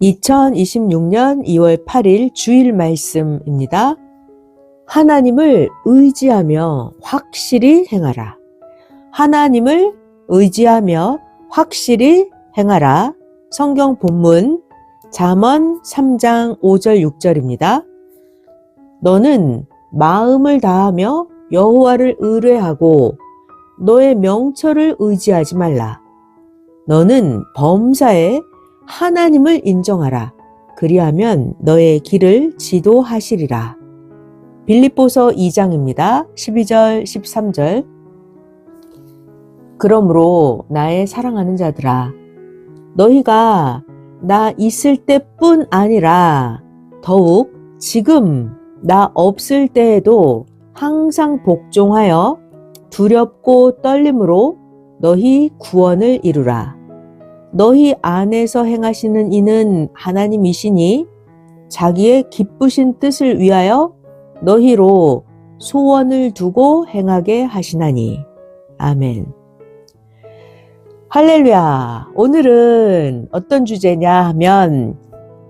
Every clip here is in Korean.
2026년 2월 8일 주일 말씀입니다. 하나님을 의지하며 확실히 행하라. 하나님을 의지하며 확실히 행하라. 성경 본문 잠언 3장 5절 6절입니다. 너는 마음을 다하며 여호와를 의뢰하고 너의 명철을 의지하지 말라. 너는 범사에 하나님을 인정하라. 그리하면 너의 길을 지도하시리라. 빌립보서 2장입니다. 12절 13절. 그러므로 나의 사랑하는 자들아, 너희가 나 있을 때뿐 아니라 더욱 지금 나 없을 때에도 항상 복종하여 두렵고 떨림으로 너희 구원을 이루라. 너희 안에서 행하시는 이는 하나님이시니 자기의 기쁘신 뜻을 위하여 너희로 소원을 두고 행하게 하시나니. 아멘. 할렐루야. 오늘은 어떤 주제냐 하면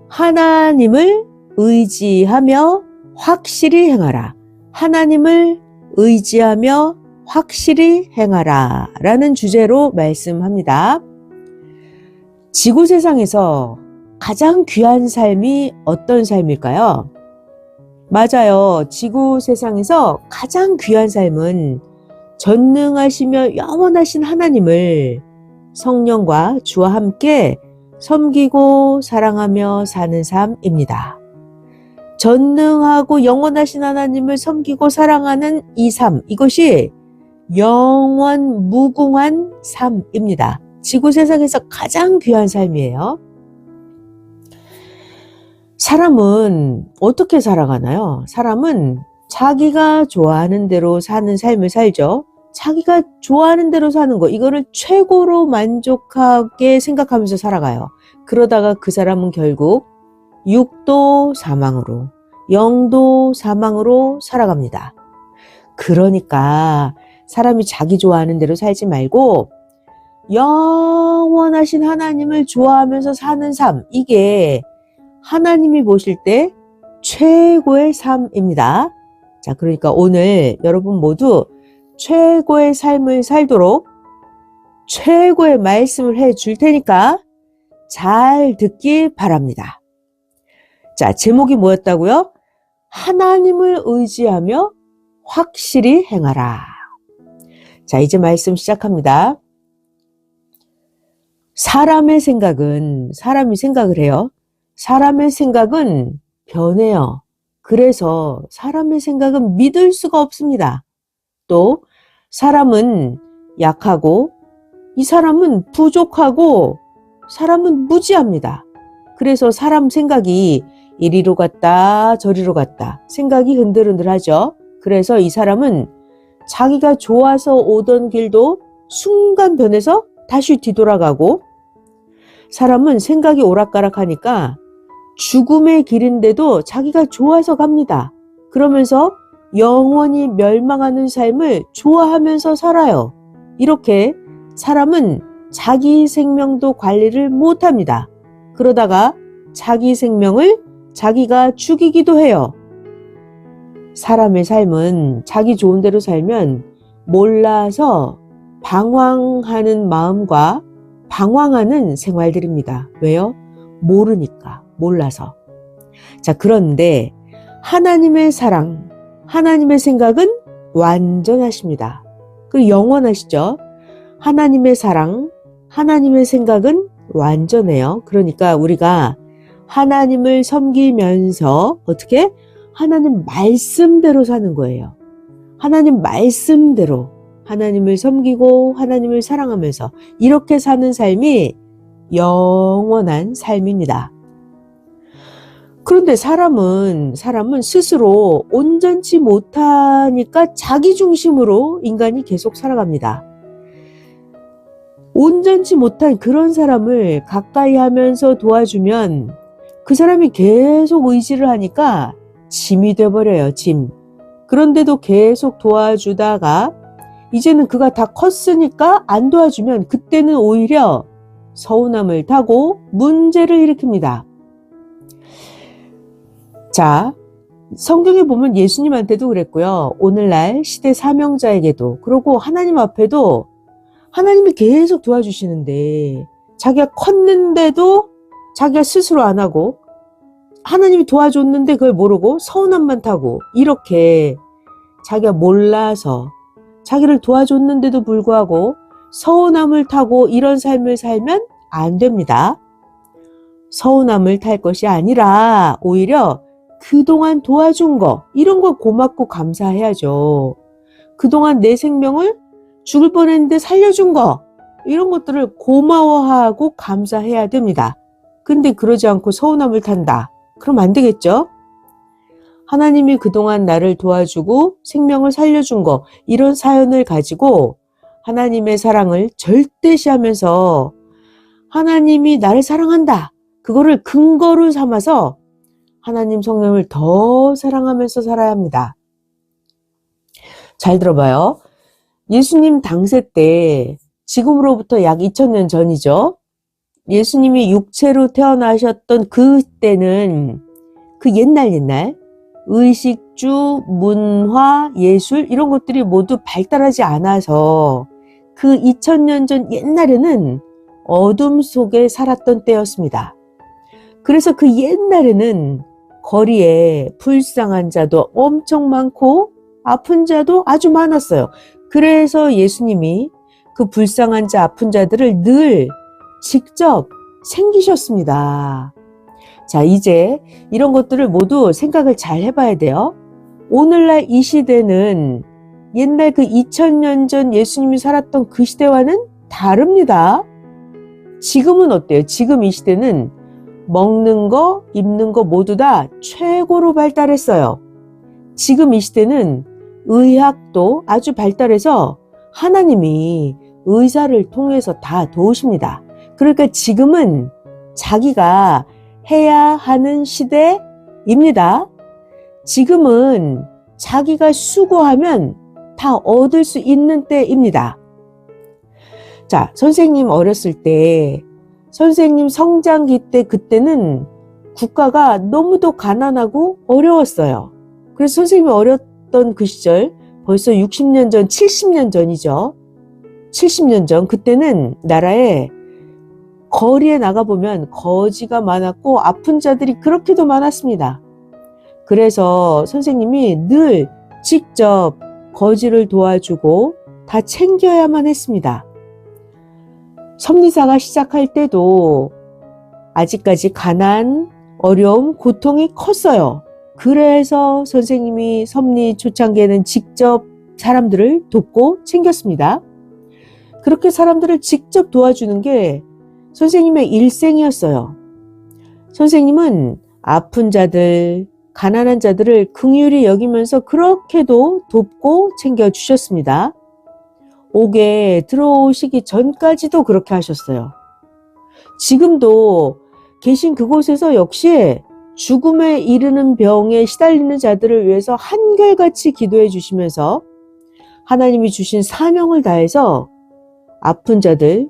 하나님을 의지하며 확실히 행하라. 하나님을 의지하며 확실히 행하라 라는 주제로 말씀합니다. 지구 세상에서 가장 귀한 삶이 어떤 삶일까요? 맞아요. 지구 세상에서 가장 귀한 삶은 전능하시며 영원하신 하나님을 성령과 주와 함께 섬기고 사랑하며 사는 삶입니다. 전능하고 영원하신 하나님을 섬기고 사랑하는 이 삶, 이것이 영원 무궁한 삶입니다. 지구 세상에서 가장 귀한 삶이에요. 사람은 어떻게 살아가나요? 사람은 자기가 좋아하는 대로 사는 삶을 살죠. 자기가 좋아하는 대로 사는 거, 이거를 최고로 만족하게 생각하면서 살아가요. 그러다가 그 사람은 결국 육도 사망으로, 영도 사망으로 살아갑니다. 그러니까 사람이 자기 좋아하는 대로 살지 말고 영원하신 하나님을 좋아하면서 사는 삶, 이게 하나님이 보실 때 최고의 삶입니다. 자, 그러니까 오늘 여러분 모두 최고의 삶을 살도록 최고의 말씀을 해 줄 테니까 잘 듣기 바랍니다. 자, 제목이 뭐였다고요? 하나님을 의지하며 확실히 행하라. 자, 이제 말씀 시작합니다. 사람이 생각을 해요. 사람의 생각은 변해요. 그래서 사람의 생각은 믿을 수가 없습니다. 또 사람은 약하고 이 사람은 부족하고 사람은 무지합니다. 그래서 사람 생각이 이리로 갔다 저리로 갔다 생각이 흔들흔들하죠. 그래서 이 사람은 자기가 좋아서 오던 길도 순간 변해서 다시 뒤돌아가고, 사람은 생각이 오락가락하니까 죽음의 길인데도 자기가 좋아서 갑니다. 그러면서 영원히 멸망하는 삶을 좋아하면서 살아요. 이렇게 사람은 자기 생명도 관리를 못합니다. 그러다가 자기 생명을 자기가 죽이기도 해요. 사람의 삶은 자기 좋은 대로 살면 몰라서 방황하는 마음과 방황하는 생활들입니다. 왜요? 모르니까, 몰라서. 자, 그런데 하나님의 사랑, 하나님의 생각은 완전하십니다. 그리고 영원하시죠. 하나님의 사랑, 하나님의 생각은 완전해요. 그러니까 우리가 하나님을 섬기면서 어떻게? 하나님 말씀대로 사는 거예요. 하나님 말씀대로 하나님을 섬기고 하나님을 사랑하면서 이렇게 사는 삶이 영원한 삶입니다. 그런데 사람은 스스로 온전치 못하니까 자기 중심으로 인간이 계속 살아갑니다. 온전치 못한 그런 사람을 가까이 하면서 도와주면 그 사람이 계속 의지를 하니까 짐이 돼버려요, 짐. 그런데도 계속 도와주다가 이제는 그가 다 컸으니까 안 도와주면 그때는 오히려 서운함을 타고 문제를 일으킵니다. 자, 성경에 보면 예수님한테도 그랬고요. 오늘날 시대 사명자에게도, 그리고 하나님 앞에도 하나님이 계속 도와주시는데 자기가 컸는데도 자기가 스스로 안 하고, 하나님이 도와줬는데 그걸 모르고 서운함만 타고, 이렇게 자기가 몰라서 자기를 도와줬는데도 불구하고 서운함을 타고 이런 삶을 살면 안 됩니다. 서운함을 탈 것이 아니라 오히려 그동안 도와준 거, 이런 거 고맙고 감사해야죠. 그동안 내 생명을 죽을 뻔했는데 살려준 거, 이런 것들을 고마워하고 감사해야 됩니다. 근데 그러지 않고 서운함을 탄다. 그럼 안 되겠죠? 하나님이 그동안 나를 도와주고 생명을 살려준 거, 이런 사연을 가지고 하나님의 사랑을 절대시하면서 하나님이 나를 사랑한다, 그거를 근거로 삼아서 하나님 성령을 더 사랑하면서 살아야 합니다. 잘 들어봐요. 예수님 당세 때, 지금으로부터 약 2000년 전이죠. 예수님이 육체로 태어나셨던 그때는 그 옛날 의식주, 문화, 예술 이런 것들이 모두 발달하지 않아서 그 2000년 전 옛날에는 어둠 속에 살았던 때였습니다. 그래서 그 옛날에는 거리에 불쌍한 자도 엄청 많고 아픈 자도 아주 많았어요. 그래서 예수님이 그 불쌍한 자, 아픈 자들을 늘 직접 챙기셨습니다. 자, 이제 이런 것들을 모두 생각을 잘 해봐야 돼요. 오늘날 이 시대는 옛날 그 2000년 전 예수님이 살았던 그 시대와는 다릅니다. 지금은 어때요? 지금 이 시대는 먹는 거, 입는 거 모두 다 최고로 발달했어요. 지금 이 시대는 의학도 아주 발달해서 하나님이 의사를 통해서 다 도우십니다. 그러니까 지금은 자기가 해야 하는 시대입니다. 지금은 자기가 수고하면 다 얻을 수 있는 때입니다. 자, 선생님 어렸을 때, 선생님 성장기 때, 그때는 국가가 너무도 가난하고 어려웠어요. 그래서 선생님이 어렸던 그 시절, 벌써 60년 전, 70년 전이죠. 70년 전, 그때는 나라에 거리에 나가보면 거지가 많았고 아픈 자들이 그렇게도 많았습니다. 그래서 선생님이 늘 직접 거지를 도와주고 다 챙겨야만 했습니다. 섭리사가 시작할 때도 아직까지 가난, 어려움, 고통이 컸어요. 그래서 선생님이 섭리 초창기에는 직접 사람들을 돕고 챙겼습니다. 그렇게 사람들을 직접 도와주는 게 선생님의 일생이었어요. 선생님은 아픈 자들, 가난한 자들을 긍휼히 여기면서 그렇게도 돕고 챙겨주셨습니다. 옥에 들어오시기 전까지도 그렇게 하셨어요. 지금도 계신 그곳에서 역시 죽음에 이르는 병에 시달리는 자들을 위해서 한결같이 기도해 주시면서 하나님이 주신 사명을 다해서 아픈 자들,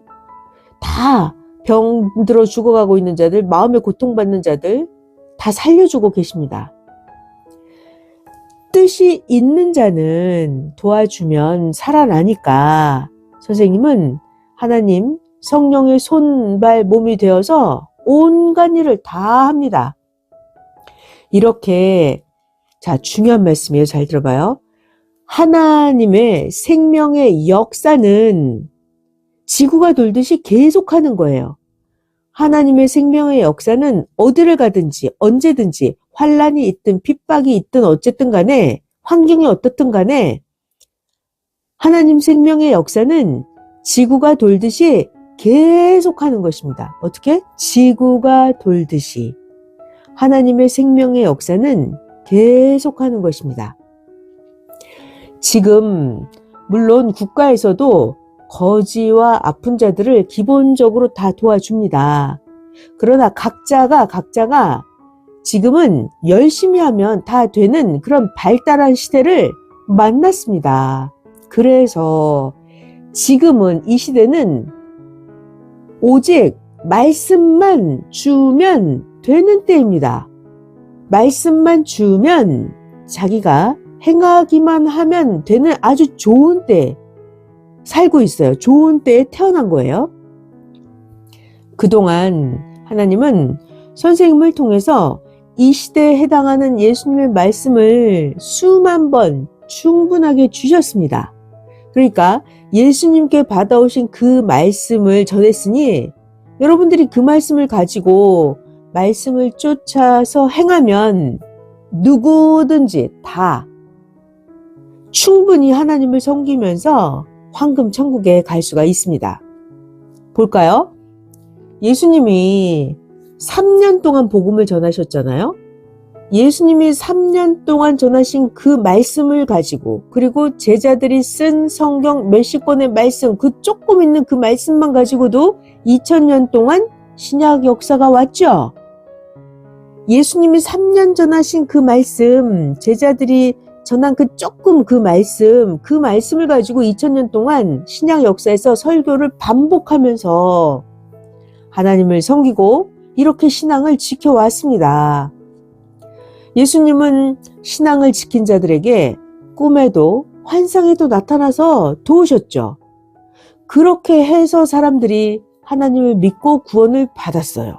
다 병들어 죽어가고 있는 자들, 마음에 고통받는 자들 다 살려주고 계십니다. 뜻이 있는 자는 도와주면 살아나니까 선생님은 하나님 성령의 손발 몸이 되어서 온갖 일을 다 합니다. 이렇게, 자, 중요한 말씀이에요. 잘 들어봐요. 하나님의 생명의 역사는 지구가 돌듯이 계속하는 거예요. 하나님의 생명의 역사는 어디를 가든지 언제든지 환란이 있든 핍박이 있든 어쨌든 간에 환경이 어떻든 간에 하나님 생명의 역사는 지구가 돌듯이 계속하는 것입니다. 어떻게? 지구가 돌듯이 하나님의 생명의 역사는 계속하는 것입니다. 지금 물론 국가에서도 거지와 아픈 자들을 기본적으로 다 도와줍니다. 그러나 각자가 지금은 열심히 하면 다 되는 그런 발달한 시대를 만났습니다. 그래서 지금은 이 시대는 오직 말씀만 주면 되는 때입니다. 말씀만 주면 자기가 행하기만 하면 되는 아주 좋은 때에 살고 있어요. 좋은 때에 태어난 거예요. 그동안 하나님은 선생님을 통해서 이 시대에 해당하는 예수님의 말씀을 수만 번 충분하게 주셨습니다. 그러니까 예수님께 받아오신 그 말씀을 전했으니 여러분들이 그 말씀을 가지고 말씀을 쫓아서 행하면 누구든지 다 충분히 하나님을 섬기면서 황금 천국에 갈 수가 있습니다. 볼까요? 예수님이 3년 동안 복음을 전하셨잖아요. 예수님이 3년 동안 전하신 그 말씀을 가지고 그리고 제자들이 쓴 성경 몇십 권의 말씀 그 조금 있는 그 말씀만 가지고도 2000년 동안 신약 역사가 왔죠. 예수님이 3년 전하신 그 말씀 제자들이 전한 그 조금 그 말씀을 가지고 2000년 동안 신약 역사에서 설교를 반복하면서 하나님을 섬기고 이렇게 신앙을 지켜왔습니다. 예수님은 신앙을 지킨 자들에게 꿈에도 환상에도 나타나서 도우셨죠. 그렇게 해서 사람들이 하나님을 믿고 구원을 받았어요.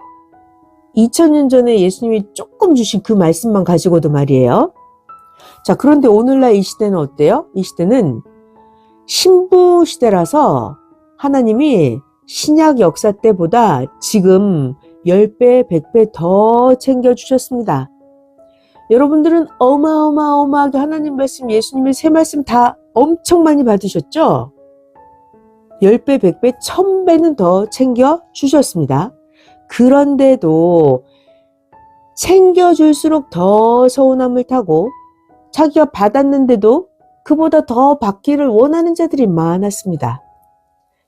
2000년 전에 예수님이 조금 주신 그 말씀만 가지고도 말이에요. 자, 그런데 오늘날 이 시대는 어때요? 이 시대는 신부 시대라서 하나님이 신약 역사 때보다 지금 10배, 100배 더 챙겨주셨습니다. 여러분들은 어마어마하게 하나님 말씀, 예수님의 새 말씀 다 엄청 많이 받으셨죠? 10배, 100배, 1000배는 더 챙겨주셨습니다. 그런데도 챙겨줄수록 더 서운함을 타고 자기가 받았는데도 그보다 더 받기를 원하는 자들이 많았습니다.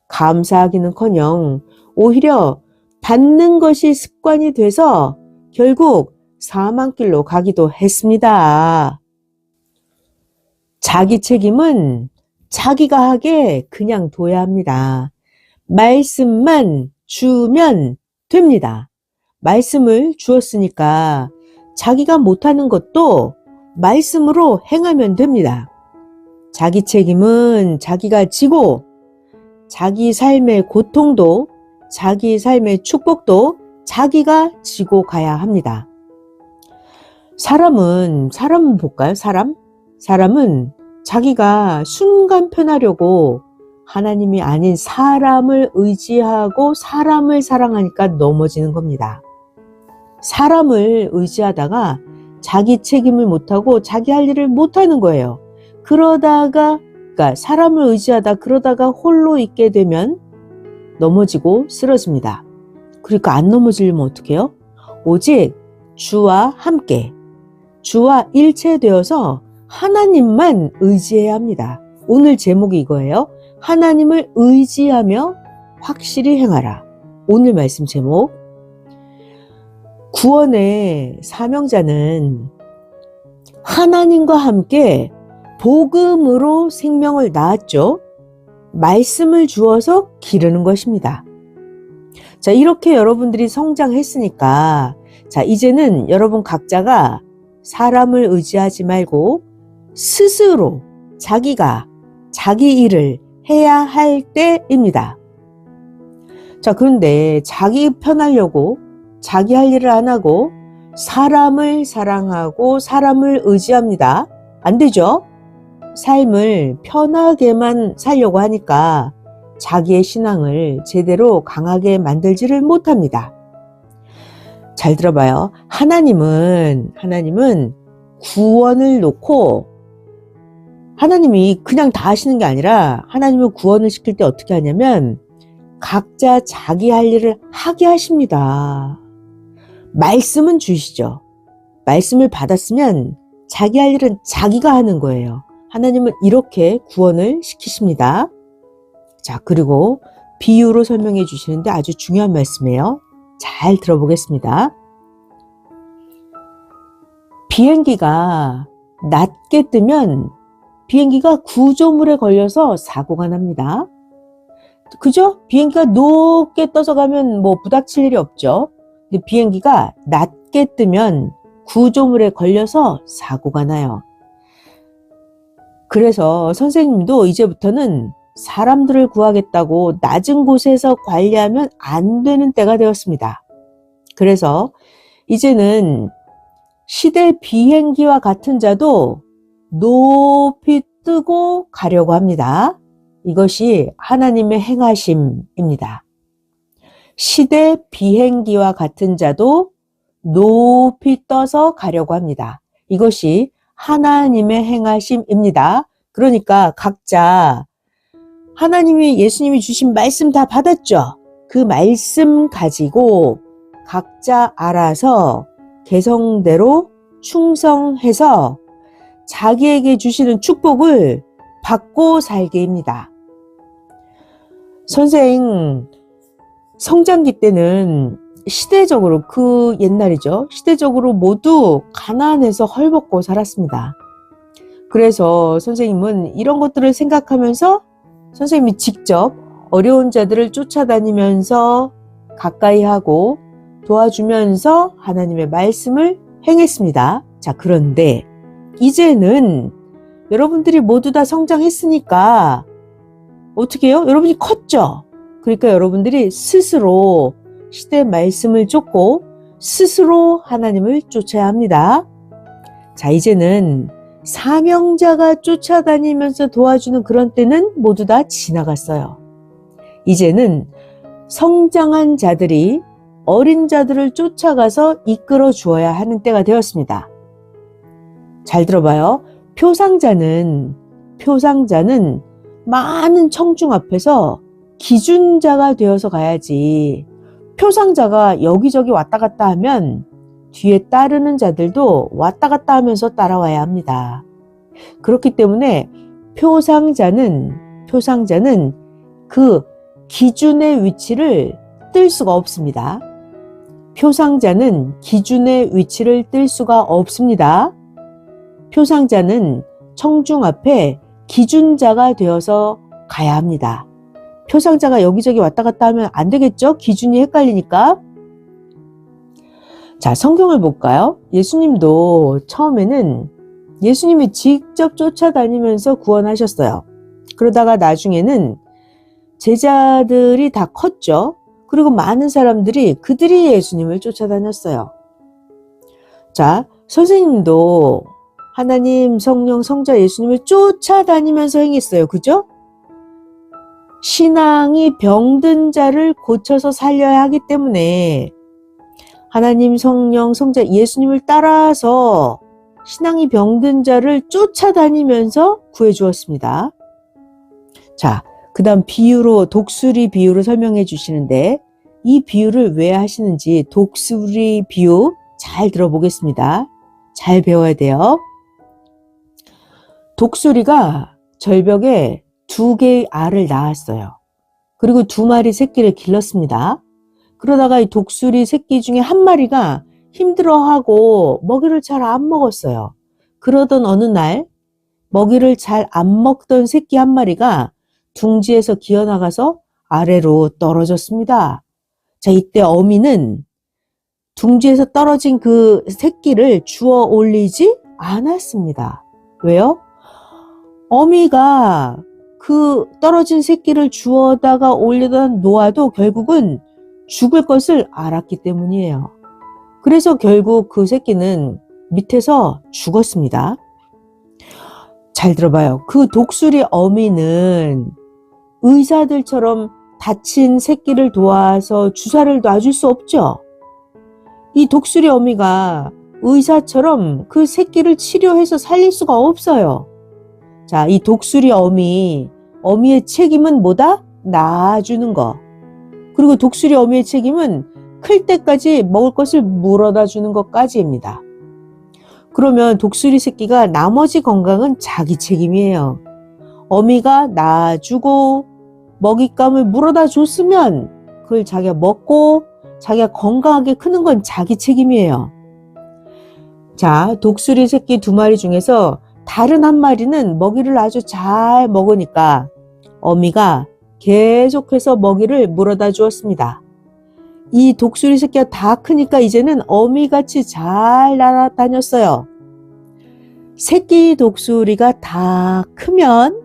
감사하기는커녕 오히려 받는 것이 습관이 돼서 결국 사망길로 가기도 했습니다. 자기 책임은 자기가 하게 그냥 둬야 합니다. 말씀만 주면 됩니다. 말씀을 주었으니까 자기가 못하는 것도 말씀으로 행하면 됩니다. 자기 책임은 자기가 지고 자기 삶의 고통도 자기 삶의 축복도 자기가 지고 가야 합니다. 사람은 볼까요? 사람은 자기가 순간 편하려고 하나님이 아닌 사람을 의지하고 사람을 사랑하니까 넘어지는 겁니다. 사람을 의지하다가 자기 책임을 못하고 자기 할 일을 못하는 거예요. 그러니까 사람을 의지하다 그러다가 홀로 있게 되면 넘어지고 쓰러집니다. 그러니까 안 넘어지려면 어떻게 해요? 오직 주와 함께, 주와 일체되어서 하나님만 의지해야 합니다. 오늘 제목이 이거예요. 하나님을 의지하며 확실히 행하라. 오늘 말씀 제목. 구원의 사명자는 하나님과 함께 복음으로 생명을 낳았죠. 말씀을 주어서 기르는 것입니다. 자, 이렇게 여러분들이 성장했으니까 자, 이제는 여러분 각자가 사람을 의지하지 말고 스스로 자기가 자기 일을 해야 할 때입니다. 자, 그런데 자기 편하려고 자기 할 일을 안 하고 사람을 사랑하고 사람을 의지합니다. 안 되죠? 삶을 편하게만 살려고 하니까 자기의 신앙을 제대로 강하게 만들지를 못합니다. 잘 들어봐요. 하나님은 구원을 놓고 하나님이 그냥 다 하시는 게 아니라 하나님은 구원을 시킬 때 어떻게 하냐면 각자 자기 할 일을 하게 하십니다. 말씀은 주시죠. 말씀을 받았으면 자기 할 일은 자기가 하는 거예요. 하나님은 이렇게 구원을 시키십니다. 자, 그리고 비유로 설명해 주시는데 아주 중요한 말씀이에요. 잘 들어보겠습니다. 비행기가 낮게 뜨면 비행기가 구조물에 걸려서 사고가 납니다. 그죠? 비행기가 높게 떠서 가면 부닥칠 일이 없죠. 근데 비행기가 낮게 뜨면 구조물에 걸려서 사고가 나요. 그래서 선생님도 이제부터는 사람들을 구하겠다고 낮은 곳에서 관리하면 안 되는 때가 되었습니다. 그래서 이제는 시대 비행기와 같은 자도 높이 뜨고 가려고 합니다. 이것이 하나님의 행하심입니다. 시대 비행기와 같은 자도 높이 떠서 가려고 합니다. 이것이 하나님의 행하심입니다. 그러니까 각자 하나님이 예수님이 주신 말씀 다 받았죠? 그 말씀 가지고 각자 알아서 개성대로 충성해서 자기에게 주시는 축복을 받고 살게입니다. 선생 성장기 때는 시대적으로 그 옛날이죠. 시대적으로 모두 가난해서 헐벗고 살았습니다. 그래서 선생님은 이런 것들을 생각하면서 선생님이 직접 어려운 자들을 쫓아다니면서 가까이 하고 도와주면서 하나님의 말씀을 행했습니다. 자, 그런데 이제는 여러분들이 모두 다 성장했으니까 어떻게 해요? 여러분이 컸죠? 그러니까 여러분들이 스스로 시대 말씀을 쫓고 스스로 하나님을 쫓아야 합니다. 자, 이제는 사명자가 쫓아다니면서 도와주는 그런 때는 모두 다 지나갔어요. 이제는 성장한 자들이 어린 자들을 쫓아가서 이끌어 주어야 하는 때가 되었습니다. 잘 들어봐요. 표상자는 많은 청중 앞에서 기준자가 되어서 가야지. 표상자가 여기저기 왔다 갔다 하면 뒤에 따르는 자들도 왔다 갔다 하면서 따라와야 합니다. 그렇기 때문에 표상자는 그 기준의 위치를 뜰 수가 없습니다. 표상자는 기준의 위치를 뜰 수가 없습니다. 표상자는 청중 앞에 기준자가 되어서 가야 합니다. 표상자가 여기저기 왔다 갔다 하면 안 되겠죠? 기준이 헷갈리니까. 자, 성경을 볼까요? 예수님도 처음에는 예수님이 직접 쫓아다니면서 구원하셨어요. 그러다가 나중에는 제자들이 다 컸죠. 그리고 많은 사람들이 그들이 예수님을 쫓아다녔어요. 자, 선생님도 하나님, 성령, 성자 예수님을 쫓아다니면서 행했어요. 그죠? 신앙이 병든 자를 고쳐서 살려야 하기 때문에 하나님, 성령, 성자 예수님을 따라서 신앙이 병든 자를 쫓아다니면서 구해주었습니다. 자, 그 다음 독수리 비유로 설명해 주시는데 이 비유를 왜 하시는지 독수리 비유 잘 들어보겠습니다. 잘 배워야 돼요. 독수리가 절벽에 2개의 알을 낳았어요. 그리고 2마리 새끼를 길렀습니다. 그러다가 이 독수리 새끼 중에 1마리가 힘들어하고 먹이를 잘 안 먹었어요. 그러던 어느 날 먹이를 잘 안 먹던 새끼 1마리가 둥지에서 기어나가서 아래로 떨어졌습니다. 자, 이때 어미는 둥지에서 떨어진 그 새끼를 주워 올리지 않았습니다. 왜요? 어미가 그 떨어진 새끼를 주워다가 올리다 놓아도 결국은 죽을 것을 알았기 때문이에요. 그래서 결국 그 새끼는 밑에서 죽었습니다. 잘 들어봐요. 그 독수리 어미는 의사들처럼 다친 새끼를 도와서 주사를 놔줄 수 없죠. 이 독수리 어미가 의사처럼 그 새끼를 치료해서 살릴 수가 없어요. 자, 이 독수리 어미의 책임은 뭐다? 낳아주는 거. 그리고 독수리 어미의 책임은 클 때까지 먹을 것을 물어다 주는 것까지입니다. 그러면 독수리 새끼가 나머지 건강은 자기 책임이에요. 어미가 낳아주고 먹잇감을 물어다 줬으면 그걸 자기가 먹고 자기가 건강하게 크는 건 자기 책임이에요. 자, 독수리 새끼 2마리 중에서 다른 1마리는 먹이를 아주 잘 먹으니까 어미가 계속해서 먹이를 물어다 주었습니다. 이 독수리 새끼가 다 크니까 이제는 어미같이 잘 날아다녔어요. 새끼 독수리가 다 크면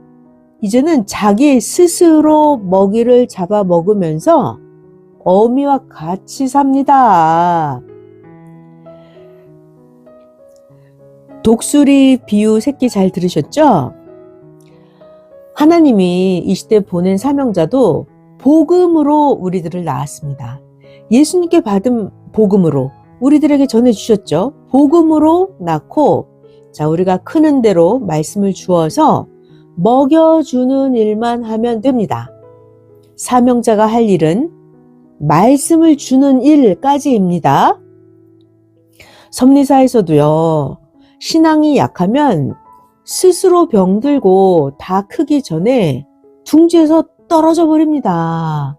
이제는 자기 스스로 먹이를 잡아 먹으면서 어미와 같이 삽니다. 독수리 비유 새끼 잘 들으셨죠? 하나님이 이 시대에 보낸 사명자도 복음으로 우리들을 낳았습니다. 예수님께 받은 복음으로 우리들에게 전해주셨죠. 복음으로 낳고 자, 우리가 크는 대로 말씀을 주어서 먹여주는 일만 하면 됩니다. 사명자가 할 일은 말씀을 주는 일까지입니다. 섭리사에서도요. 신앙이 약하면 스스로 병들고 다 크기 전에 둥지에서 떨어져 버립니다.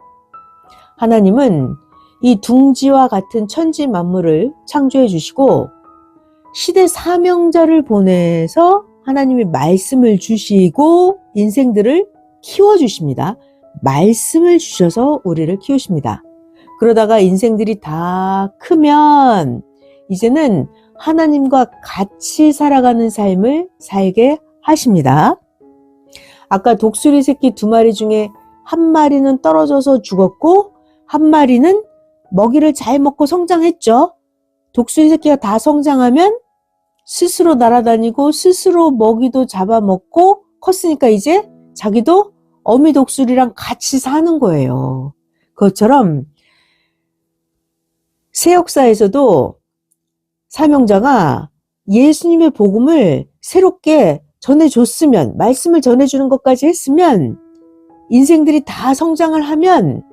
하나님은 이 둥지와 같은 천지 만물을 창조해 주시고 시대 사명자를 보내서 하나님이 말씀을 주시고 인생들을 키워주십니다. 말씀을 주셔서 우리를 키우십니다. 그러다가 인생들이 다 크면 이제는 하나님과 같이 살아가는 삶을 살게 하십니다. 아까 독수리 새끼 2마리 중에 한 마리는 떨어져서 죽었고 한 마리는 먹이를 잘 먹고 성장했죠. 독수리 새끼가 다 성장하면 스스로 날아다니고 스스로 먹이도 잡아먹고 컸으니까 이제 자기도 어미 독수리랑 같이 사는 거예요. 그것처럼 새 역사에서도 사명자가 예수님의 복음을 새롭게 전해줬으면, 말씀을 전해주는 것까지 했으면 인생들이 다 성장을 하면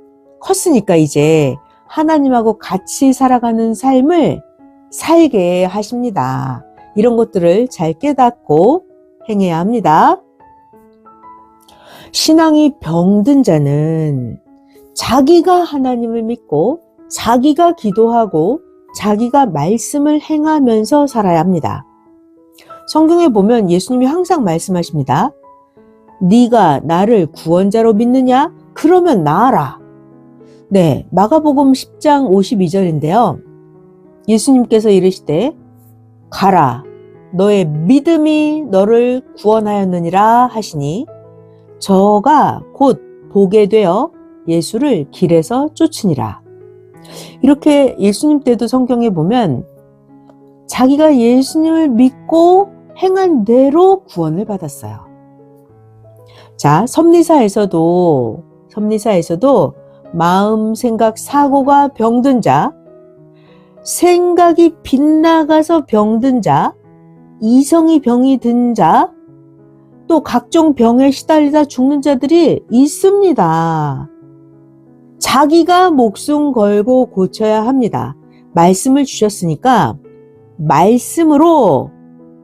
컸으니까 이제 하나님하고 같이 살아가는 삶을 살게 하십니다. 이런 것들을 잘 깨닫고 행해야 합니다. 신앙이 병든 자는 자기가 하나님을 믿고 자기가 기도하고 자기가 말씀을 행하면서 살아야 합니다. 성경에 보면 예수님이 항상 말씀하십니다. 네가 나를 구원자로 믿느냐? 그러면 나아라. 네, 마가복음 10장 52절인데요. 예수님께서 이르시되 가라, 너의 믿음이 너를 구원하였느니라 하시니 저가 곧 보게 되어 예수를 길에서 쫓으니라. 이렇게 예수님 때도 성경에 보면 자기가 예수님을 믿고 행한 대로 구원을 받았어요. 자, 섭리사에서도 마음, 생각, 사고가 병든 자, 생각이 빗나가서 병든 자, 이성이 병이 든 자, 또 각종 병에 시달리다 죽는 자들이 있습니다. 자기가 목숨 걸고 고쳐야 합니다. 말씀을 주셨으니까 말씀으로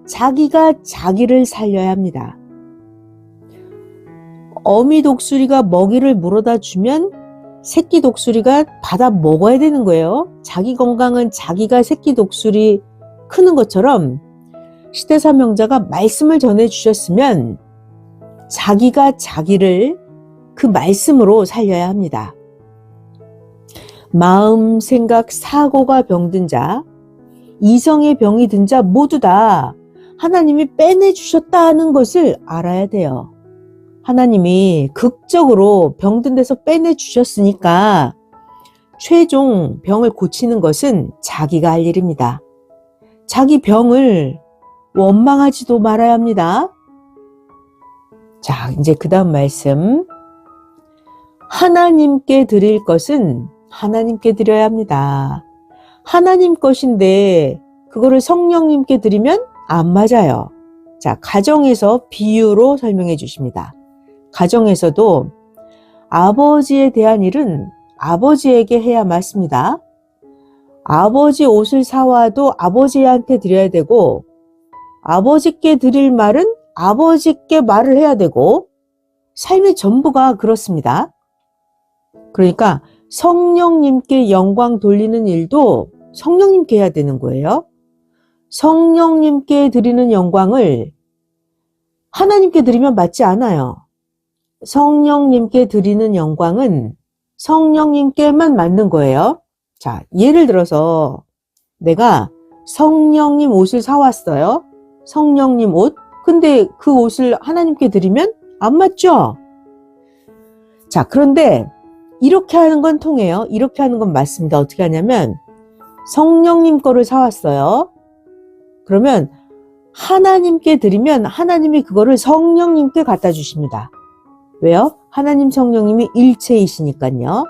자기가 자기를 살려야 합니다. 어미 독수리가 먹이를 물어다 주면 새끼 독수리가 받아 먹어야 되는 거예요. 자기 건강은 자기가 새끼 독수리 크는 것처럼 시대사명자가 말씀을 전해주셨으면 자기가 자기를 그 말씀으로 살려야 합니다. 마음, 생각, 사고가 병든 자, 이성의 병이 든 자 모두 다 하나님이 빼내주셨다는 것을 알아야 돼요. 하나님이 극적으로 병든 데서 빼내주셨으니까 최종 병을 고치는 것은 자기가 할 일입니다. 자기 병을 원망하지도 말아야 합니다. 자, 이제 그 다음 말씀. 하나님께 드릴 것은 하나님께 드려야 합니다. 하나님 것인데 그거를 성령님께 드리면 안 맞아요. 자, 가정에서 비유로 설명해 주십니다. 가정에서도 아버지에 대한 일은 아버지에게 해야 맞습니다. 아버지 옷을 사와도 아버지한테 드려야 되고 아버지께 드릴 말은 아버지께 말을 해야 되고 삶의 전부가 그렇습니다. 그러니까 성령님께 영광 돌리는 일도 성령님께 해야 되는 거예요. 성령님께 드리는 영광을 하나님께 드리면 맞지 않아요. 성령님께 드리는 영광은 성령님께만 맞는 거예요. 자, 예를 들어서 내가 성령님 옷을 사왔어요. 성령님 옷. 근데 그 옷을 하나님께 드리면 안 맞죠? 자, 그런데 이렇게 하는 건 통해요. 이렇게 하는 건 맞습니다. 어떻게 하냐면 성령님 거를 사왔어요. 그러면 하나님께 드리면 하나님이 그거를 성령님께 갖다 주십니다. 왜요? 하나님 성령님이 일체이시니까요.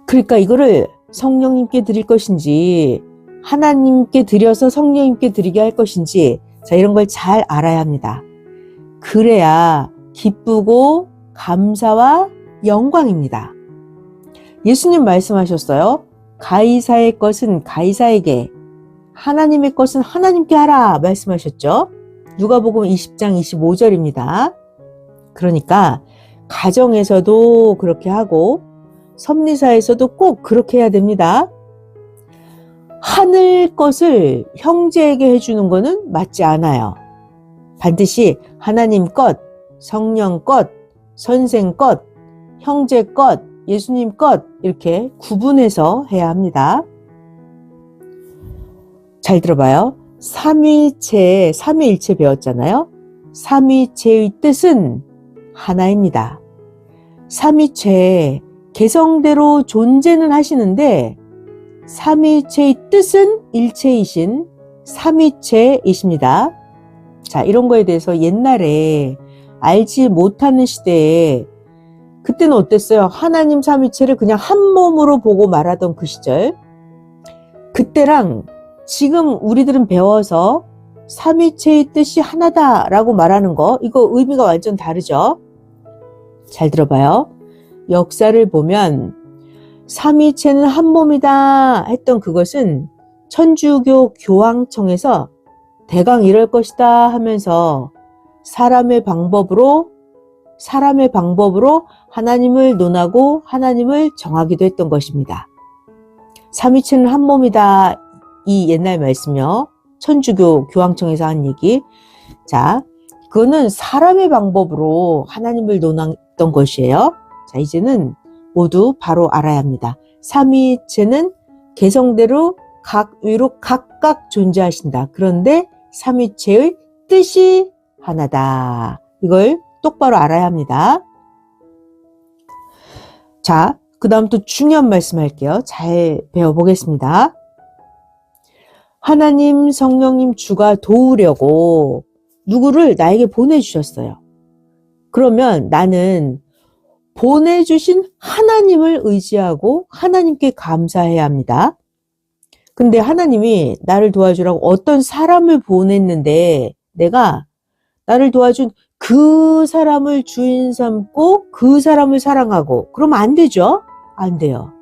그러니까 이거를 성령님께 드릴 것인지 하나님께 드려서 성령님께 드리게 할 것인지 자, 이런 걸 잘 알아야 합니다. 그래야 기쁘고 감사와 영광입니다. 예수님 말씀하셨어요. 가이사의 것은 가이사에게, 하나님의 것은 하나님께 하라 말씀하셨죠. 누가복음 20장 25절입니다. 그러니까 가정에서도 그렇게 하고 섭리사에서도 꼭 그렇게 해야 됩니다. 하늘 것을 형제에게 해주는 거는 맞지 않아요. 반드시 하나님 것, 성령 것, 선생 것, 형제 것, 예수님 것 이렇게 구분해서 해야 합니다. 잘 들어봐요. 삼위일체 배웠잖아요. 삼위체의 뜻은 하나입니다. 삼위체 개성대로 존재는 하시는데 삼위체의 뜻은 일체이신 삼위체이십니다. 자, 이런 거에 대해서 옛날에 알지 못하는 시대에 그때는 어땠어요? 하나님 삼위체를 그냥 한 몸으로 보고 말하던 그 시절. 그때랑 지금 우리들은 배워서 삼위체의 뜻이 하나다라고 말하는 거, 이거 의미가 완전 다르죠? 잘 들어봐요. 역사를 보면 삼위체는 한 몸이다 했던 그것은 천주교 교황청에서 대강 이럴 것이다 하면서 사람의 방법으로 하나님을 논하고 하나님을 정하기도 했던 것입니다. 삼위체는 한 몸이다. 이 옛날 말씀이요. 천주교 교황청에서 한 얘기. 자, 그거는 사람의 방법으로 하나님을 논했던 것이에요. 자, 이제는 모두 바로 알아야 합니다. 삼위체는 개성대로 각 위로 각각 존재하신다. 그런데 삼위체의 뜻이 하나다. 이걸 똑바로 알아야 합니다. 자, 그 다음 또 중요한 말씀 할게요. 잘 배워보겠습니다. 하나님 성령님 주가 도우려고 누구를 나에게 보내주셨어요. 그러면 나는 보내주신 하나님을 의지하고 하나님께 감사해야 합니다. 근데 하나님이 나를 도와주라고 어떤 사람을 보냈는데 내가 나를 도와준 그 사람을 주인 삼고 그 사람을 사랑하고 그러면 안 되죠? 안 돼요.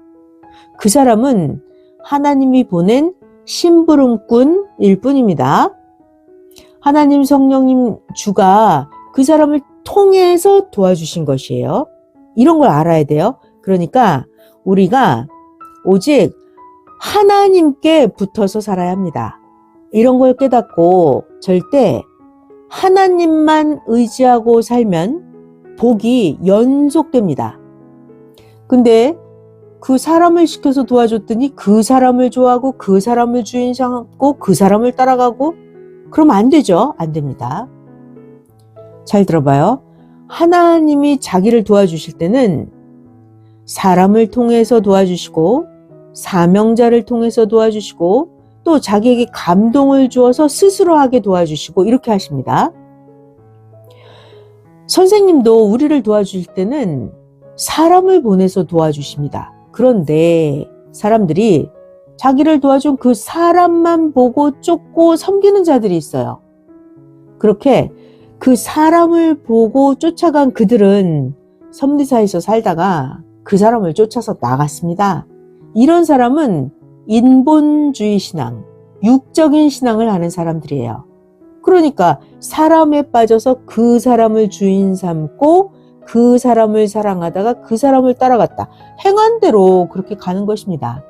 그 사람은 하나님이 보낸 심부름꾼일 뿐입니다. 하나님 성령님 주가 그 사람을 통해서 도와주신 것이에요. 이런 걸 알아야 돼요. 그러니까 우리가 오직 하나님께 붙어서 살아야 합니다. 이런 걸 깨닫고 절대 하나님만 의지하고 살면 복이 연속됩니다. 근데 그 사람을 시켜서 도와줬더니 그 사람을 좋아하고 그 사람을 주인 삼고 그 사람을 따라가고 그러면 안 되죠. 안 됩니다. 잘 들어봐요. 하나님이 자기를 도와주실 때는 사람을 통해서 도와주시고 사명자를 통해서 도와주시고 또 자기에게 감동을 주어서 스스로 하게 도와주시고 이렇게 하십니다. 선생님도 우리를 도와주실 때는 사람을 보내서 도와주십니다. 그런데 사람들이 자기를 도와준 그 사람만 보고 쫓고 섬기는 자들이 있어요. 그렇게 그 사람을 보고 쫓아간 그들은 섭리사에서 살다가 그 사람을 쫓아서 나갔습니다. 이런 사람은 인본주의 신앙, 육적인 신앙을 하는 사람들이에요. 그러니까 사람에 빠져서 그 사람을 주인 삼고 그 사람을 사랑하다가 그 사람을 따라갔다. 행한 대로 그렇게 가는 것입니다.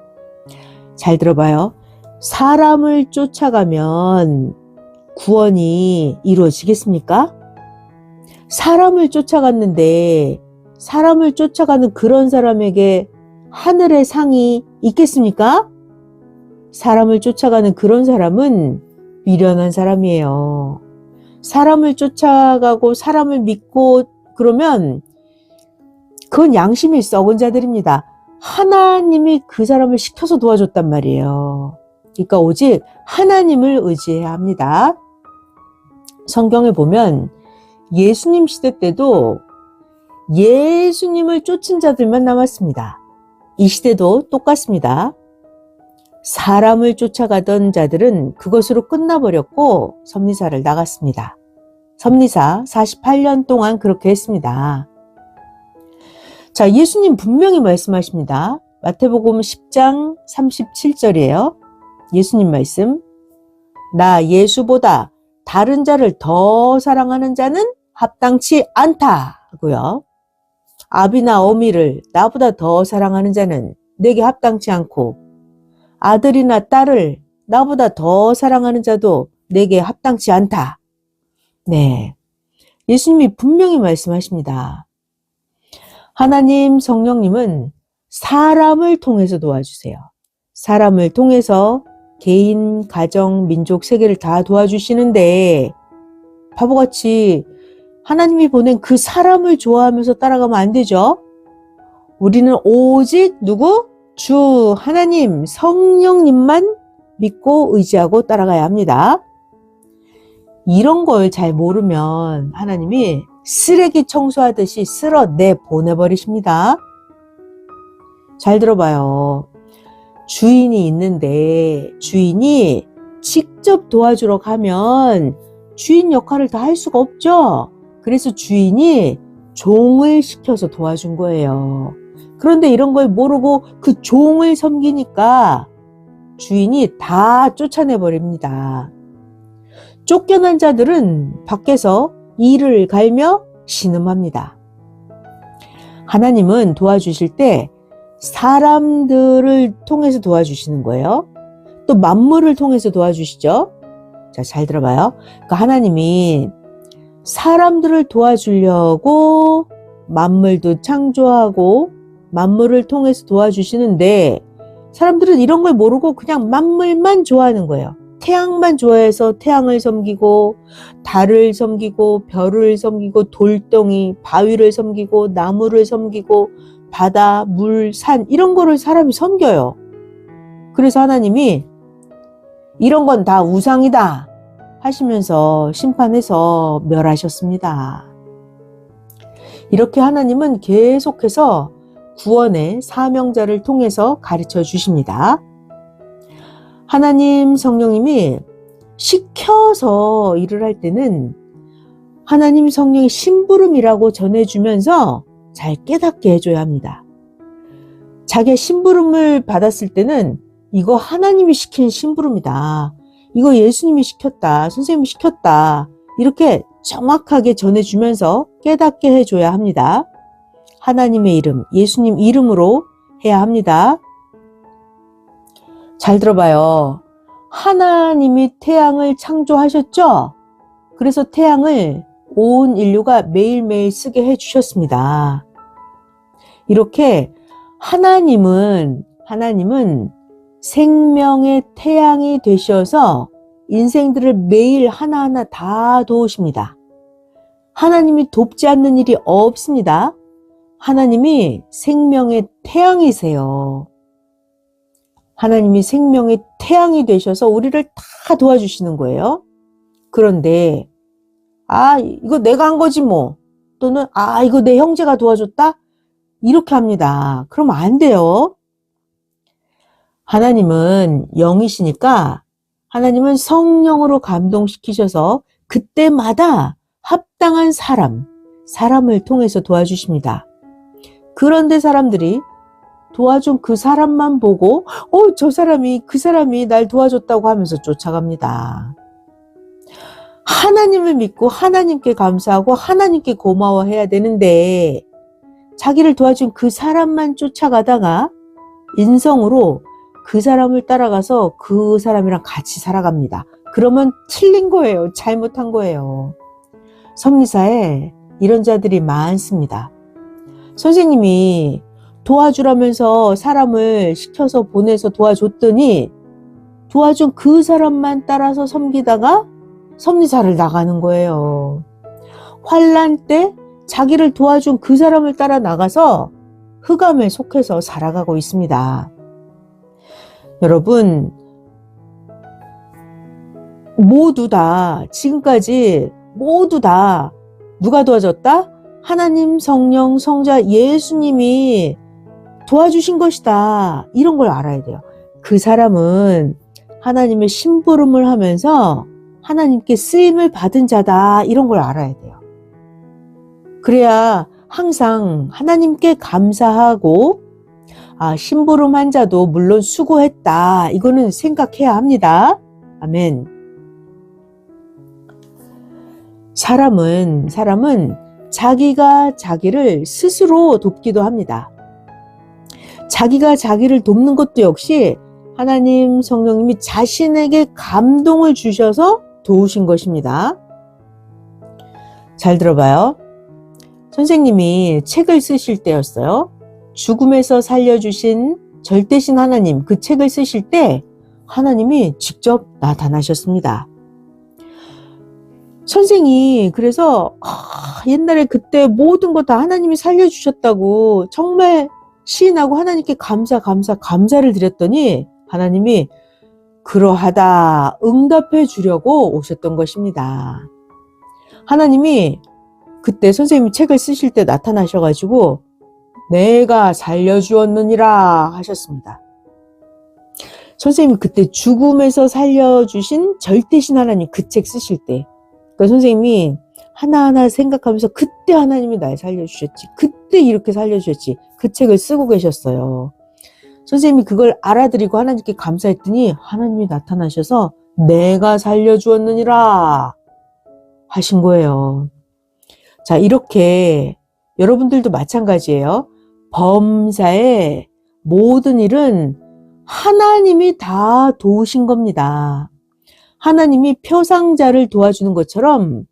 잘 들어봐요. 사람을 쫓아가면 구원이 이루어지겠습니까? 사람을 쫓아갔는데 사람을 쫓아가는 그런 사람에게 하늘의 상이 있겠습니까? 사람을 쫓아가는 그런 사람은 미련한 사람이에요. 사람을 쫓아가고 사람을 믿고 그러면 그건 양심이 썩은 자들입니다. 하나님이 그 사람을 시켜서 도와줬단 말이에요. 그러니까 오직 하나님을 의지해야 합니다. 성경에 보면 예수님 시대 때도 예수님을 쫓은 자들만 남았습니다. 이 시대도 똑같습니다. 사람을 쫓아가던 자들은 그것으로 끝나버렸고 섭리사를 나갔습니다. 섭리사 48년 동안 그렇게 했습니다. 자, 예수님 분명히 말씀하십니다. 마태복음 10장 37절이에요. 예수님 말씀. 나 예수보다 다른 자를 더 사랑하는 자는 합당치 않다고요. 아비나 어미를 나보다 더 사랑하는 자는 내게 합당치 않고 아들이나 딸을 나보다 더 사랑하는 자도 내게 합당치 않다. 네, 예수님이 분명히 말씀하십니다. 하나님 성령님은 사람을 통해서 도와주세요. 사람을 통해서 개인, 가정, 민족, 세계를 다 도와주시는데 바보같이 하나님이 보낸 그 사람을 좋아하면서 따라가면 안 되죠. 우리는 오직 누구? 주 하나님 성령님만 믿고 의지하고 따라가야 합니다. 이런 걸 잘 모르면 하나님이 쓰레기 청소하듯이 쓸어내 보내버리십니다. 잘 들어봐요. 주인이 있는데 주인이 직접 도와주러 가면 주인 역할을 다 할 수가 없죠. 그래서 주인이 종을 시켜서 도와준 거예요. 그런데 이런 걸 모르고 그 종을 섬기니까 주인이 다 쫓아내버립니다. 쫓겨난 자들은 밖에서 이를 갈며 신음합니다. 하나님은 도와주실 때 사람들을 통해서 도와주시는 거예요. 또 만물을 통해서 도와주시죠. 자, 잘 들어봐요. 그러니까 하나님이 사람들을 도와주려고 만물도 창조하고 만물을 통해서 도와주시는데 사람들은 이런 걸 모르고 그냥 만물만 좋아하는 거예요. 태양만 좋아해서 태양을 섬기고 달을 섬기고 별을 섬기고 돌덩이, 바위를 섬기고 나무를 섬기고 바다, 물, 산 이런 거를 사람이 섬겨요. 그래서 하나님이 이런 건 다 우상이다 하시면서 심판해서 멸하셨습니다. 이렇게 하나님은 계속해서 구원의 사명자를 통해서 가르쳐 주십니다. 하나님 성령님이 시켜서 일을 할 때는 하나님 성령의 심부름이라고 전해주면서 잘 깨닫게 해줘야 합니다. 자기의 심부름을 받았을 때는 이거 하나님이 시킨 심부름이다. 이거 예수님이 시켰다. 선생님이 시켰다. 이렇게 정확하게 전해주면서 깨닫게 해줘야 합니다. 하나님의 이름, 예수님 이름으로 해야 합니다. 잘 들어봐요. 하나님이 태양을 창조하셨죠? 그래서 태양을 온 인류가 매일매일 쓰게 해주셨습니다. 이렇게 하나님은 생명의 태양이 되셔서 인생들을 매일 하나하나 다 도우십니다. 하나님이 돕지 않는 일이 없습니다. 하나님이 생명의 태양이세요. 하나님이 생명의 태양이 되셔서 우리를 다 도와주시는 거예요. 그런데 이거 내가 한 거지 뭐. 또는 이거 내 형제가 도와줬다? 이렇게 합니다. 그러면 안 돼요. 하나님은 영이시니까 하나님은 성령으로 감동시키셔서 그때마다 합당한 사람을 통해서 도와주십니다. 그런데 사람들이 도와준 그 사람만 보고 그 사람이 날 도와줬다고 하면서 쫓아갑니다. 하나님을 믿고 하나님께 감사하고 하나님께 고마워해야 되는데 자기를 도와준 그 사람만 쫓아가다가 인성으로 그 사람을 따라가서 그 사람이랑 같이 살아갑니다. 그러면 틀린 거예요. 잘못한 거예요. 섭리사에 이런 자들이 많습니다. 선생님이 도와주라면서 사람을 시켜서 보내서 도와줬더니 도와준 그 사람만 따라서 섬기다가 섭리사를 나가는 거예요. 환난 때 자기를 도와준 그 사람을 따라 나가서 흑암에 속해서 살아가고 있습니다. 여러분, 모두 다 지금까지 모두 다 누가 도와줬다? 하나님, 성령, 성자, 예수님이 도와주신 것이다. 이런 걸 알아야 돼요. 그 사람은 하나님의 심부름을 하면서 하나님께 쓰임을 받은 자다. 이런 걸 알아야 돼요. 그래야 항상 하나님께 감사하고 심부름한 자도 물론 수고했다. 이거는 생각해야 합니다. 아멘. 사람은 자기가 자기를 스스로 돕기도 합니다. 자기가 자기를 돕는 것도 역시 하나님 성령님이 자신에게 감동을 주셔서 도우신 것입니다. 잘 들어봐요. 선생님이 책을 쓰실 때였어요. 죽음에서 살려주신 절대신 하나님, 그 책을 쓰실 때 하나님이 직접 나타나셨습니다. 선생이 그래서 옛날에 그때 모든 거 다 하나님이 살려주셨다고 정말 시인하고 하나님께 감사를 드렸더니 하나님이 그러하다 응답해 주려고 오셨던 것입니다. 하나님이 그때 선생님이 책을 쓰실 때 나타나셔가지고 내가 살려주었느니라 하셨습니다. 선생님이 그때 죽음에서 살려주신 절대신 하나님 그 책 쓰실 때 그러니까 선생님이 하나하나 생각하면서 그때 하나님이 날 살려주셨지, 그때 이렇게 살려주셨지, 그 책을 쓰고 계셨어요. 선생님이 그걸 알아들이고 하나님께 감사했더니 하나님이 나타나셔서 내가 살려주었느니라 하신 거예요. 자, 이렇게 여러분들도 마찬가지예요. 범사의 모든 일은 하나님이 다 도우신 겁니다. 하나님이 표상자를 도와주는 것처럼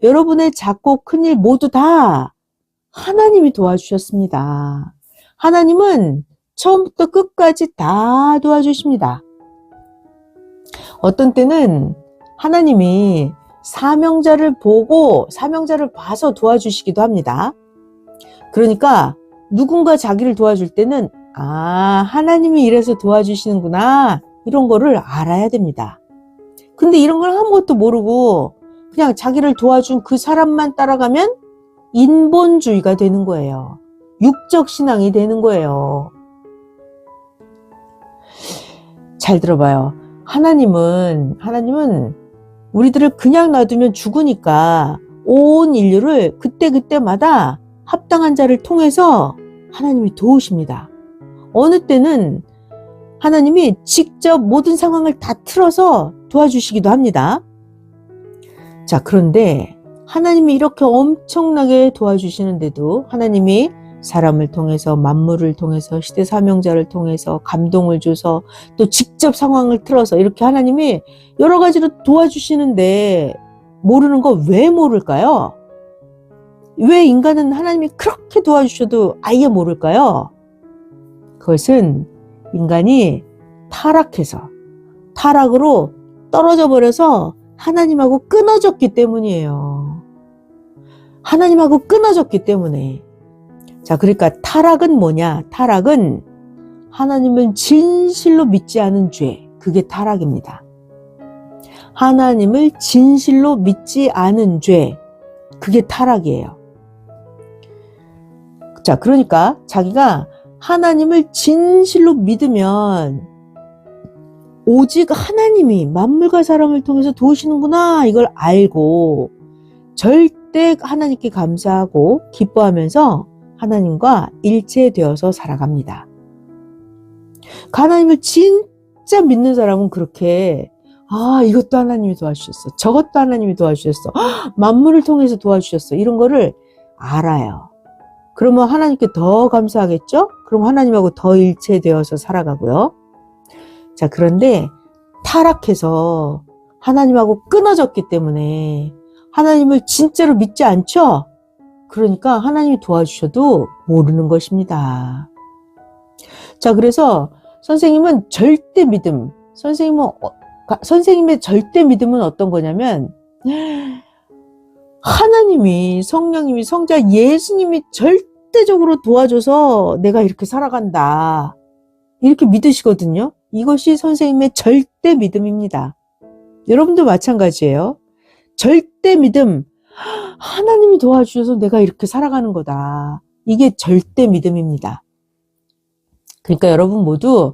여러분의 작고 큰일 모두 다 하나님이 도와주셨습니다. 하나님은 처음부터 끝까지 다 도와주십니다. 어떤 때는 하나님이 사명자를 봐서 도와주시기도 합니다. 그러니까 누군가 자기를 도와줄 때는 하나님이 이래서 도와주시는구나 이런 거를 알아야 됩니다. 근데 이런 걸 아무것도 모르고 그냥 자기를 도와준 그 사람만 따라가면 인본주의가 되는 거예요. 육적 신앙이 되는 거예요. 잘 들어봐요. 하나님은 우리들을 그냥 놔두면 죽으니까 온 인류를 그때마다 합당한 자를 통해서 하나님이 도우십니다. 어느 때는 하나님이 직접 모든 상황을 다 틀어서 도와주시기도 합니다. 자, 그런데 하나님이 이렇게 엄청나게 도와주시는데도 하나님이 사람을 통해서, 만물을 통해서, 시대 사명자를 통해서 감동을 줘서 또 직접 상황을 틀어서 이렇게 하나님이 여러 가지로 도와주시는데 모르는 거 왜 모를까요? 왜 인간은 하나님이 그렇게 도와주셔도 아예 모를까요? 그것은 인간이 타락으로 떨어져 버려서 하나님하고 끊어졌기 때문이에요. 하나님하고 끊어졌기 때문에. 자, 그러니까 타락은 뭐냐? 타락은 하나님을 진실로 믿지 않은 죄. 그게 타락입니다. 하나님을 진실로 믿지 않은 죄. 그게 타락이에요. 자, 그러니까 자기가 하나님을 진실로 믿으면 오직 하나님이 만물과 사람을 통해서 도우시는구나 이걸 알고 절대 하나님께 감사하고 기뻐하면서 하나님과 일체되어서 살아갑니다. 하나님을 진짜 믿는 사람은 그렇게 이것도 하나님이 도와주셨어, 저것도 하나님이 도와주셨어, 만물을 통해서 도와주셨어 이런 거를 알아요. 그러면 하나님께 더 감사하겠죠? 그럼 하나님하고 더 일체되어서 살아가고요. 자, 그런데 타락해서 하나님하고 끊어졌기 때문에 하나님을 진짜로 믿지 않죠? 그러니까 하나님이 도와주셔도 모르는 것입니다. 자, 그래서 선생님은 절대 믿음, 선생님의 절대 믿음은 어떤 거냐면, 하나님이, 성령님이, 성자 예수님이 절대적으로 도와줘서 내가 이렇게 살아간다. 이렇게 믿으시거든요. 이것이 선생님의 절대 믿음입니다. 여러분도 마찬가지예요. 절대 믿음. 하나님이 도와주셔서 내가 이렇게 살아가는 거다. 이게 절대 믿음입니다. 그러니까 여러분 모두